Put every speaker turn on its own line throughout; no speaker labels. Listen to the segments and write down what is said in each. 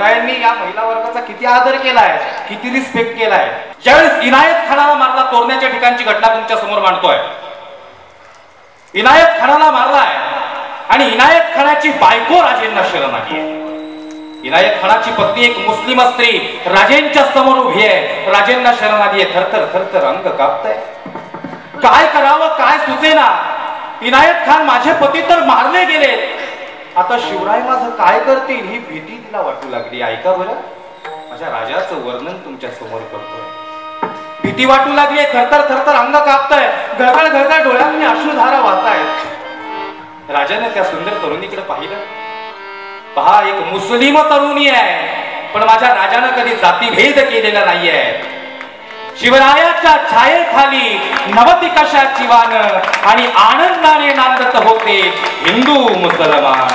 शिवरायांनी या महिला वर्गाचा किती आदर केलाय, किती रिस्पेक्ट केलाय. ज्यावेळेस इनायत खानाला मारला, तोरण्याच्या ठिकाणची घटना तुमच्या समोर मांडतोय. इनायत खानाला मारलाय आणि इनायत खानाची बायको राजेंना शरण आली आहे. इनायत खानाची पत्नी एक मुस्लिम स्त्री राजेंच्या समोर उभी आहे, राजेंना शरण आली आहे. थरथर थरथर अंग कापतंय. काय करावं काय सुचेना. इनायत खान माझे पती तर मारले गेलेत, आता शिवराय माझं काय करतील ही भीती तिला वाटू लागली. ऐका बरं, माझ्या राजाचं वर्णन तुमच्या समोर करतोय. भीती वाटू लागली, थरथर थरथर अंग कापतंय, गळगळ गळगळ डोळ्यांनी अश्रुधारा वाहतायत. राजाने त्या सुंदर तरुणीकडे पाहिलं. पहा, एक मुस्लिम तरुणी आहे, पण माझ्या राजानं कधी जातीभेद केलेला नाहीये. शिवरायाच्या छायेखाली नवती कशाची वान आणि आनंदाने नांदत होते हिंदू मुसलमान.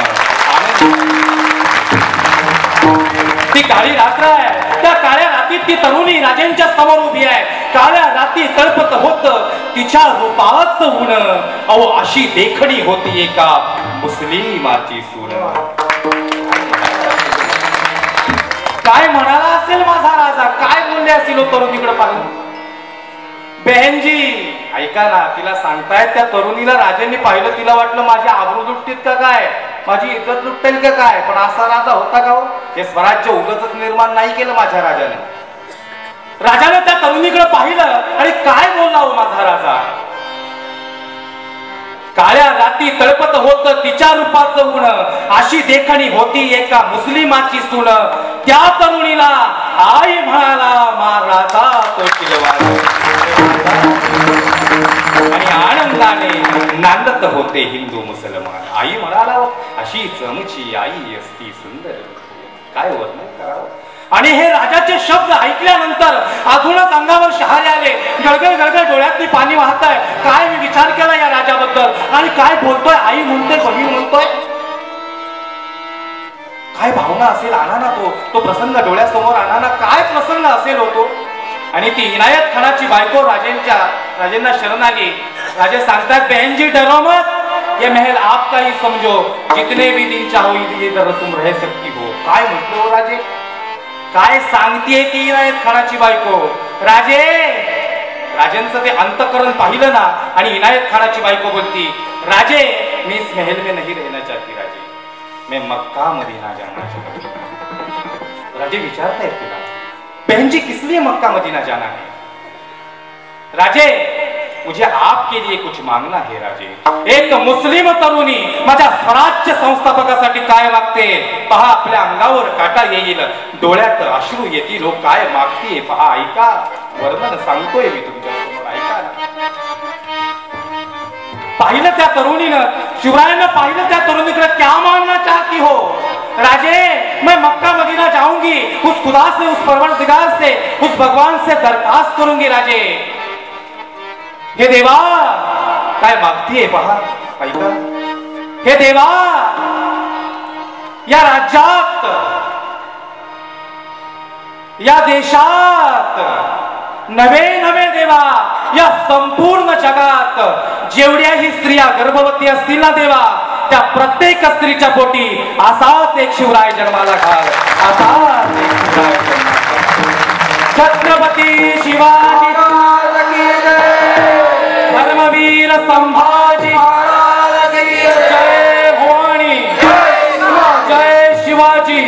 ती काळी रात्र आहे, त्या काळ्या रातीत ती तरुणी राजेंच्या समोर उभी आहे. काळ्या राती तळपत होत तिच्या रूपाच ऊन, अहो अशी देखणी होती एका मुस्लिमाची सून. काय म्हणाला असेल माझा राजा, काय बोलले असेल तरुणीकडे पाहून. बहनजी ऐका ना, तिला सांगतायत त्या तरुणीला राजांनी पाहिलं, तिला वाटलं माझी आबरू लुटतील का काय, माझी इज्जत लुटतील का काय. पण असा राजा होता का हो? हे स्वराज्य उगाचच निर्माण नाही केलं माझ्या राजाने. राजाने त्या तरुणीकडे पाहिलं आणि काय बोलला हो माझा राजा. काळ्या राती तळपत होत तिच्या रूपाचं ऊन, अशी देखणी होती एका मुस्लिमाची सून. त्या तरुणीला आई म्हणाला महाराजा तो शिलवाला, आणि आनंदाने नांदत होते हिंदू मुसलमान. आई म्हणाला अशी चमची आई असती सुंदर, काय वर्णन करावं. आणि हे राजाचे शब्द ऐकल्यानंतर अजूनच अंगावर शहारे आले, गळगळ गळगळ डोळ्यातली पाणी वाहत आहे. काय मी विचार केला या राजाबद्दल, आणि काय बोलतोय, आई म्हणतोय, बहीण म्हणतोय, काय भावना असेल. आणा ना तो प्रसंग डोळ्यासमोर आणा ना, काय प्रसंग असेल होतो. आणि ती इनायत खानाची बायको राजेंना शरण आली. राजे सांगतात, बहन जी डरो मत, ये महल आपका ही समझो, जितने भी दिन चाहो इधर तुम रह सकती हो. काय म्हटलो राजे, काय सांगतीये ती इनायत खानाची बायको. राजेंचं ते अंतकरण पाहिलं ना, आणि इनायत खानाची बायको बोलती, राजे मी इस महल में नहीं रहना चाहती राजे, मैं मक्का मदीना जाना चाहती हूं. राजे विचारतायत तिला, बहन जी किस लिए मक्का मदीना जाना है. राजे मुझे आपके लिए कुछ मांगना है राजे. एक मुस्लिम तरुणी माझ्या स्वराज्य संस्थापकासाठी काय मागते. पहा, आपल्या अंगावर काटा येईल, डोळ्यात अश्रू येतील. लोक काय मागते पहा, ऐका, वर्णन सांगतोय मी तुमच्या समोर, ऐका ना. पाहिलं त्या तरुणीनं, शिवरायांना पाहिलं त्या तरुणीकडे, क्या मांगना चाहती हो. राजे मैं मक्का मदीना जाऊंगी, उस खुदा से, उस परवरदिगार से, उस भगवान से दरखास्त करूंगी राजे. हे देवा काय मागतीये पहा, ऐका. हे देवा या राज्यात, या देशात, नवे नवे देवा या संपूर्ण जगात जेवढ्याही स्त्रिया गर्भवती असतील ना देवा, त्या प्रत्येक स्त्रीच्या पोटी असाच एक शिवराय जन्माला घाल, असाच एक शिवराय जन्माला. छत्रपती शिवाजी धर्मवीर संभाजी, जय भवानी, जय शिवाजी.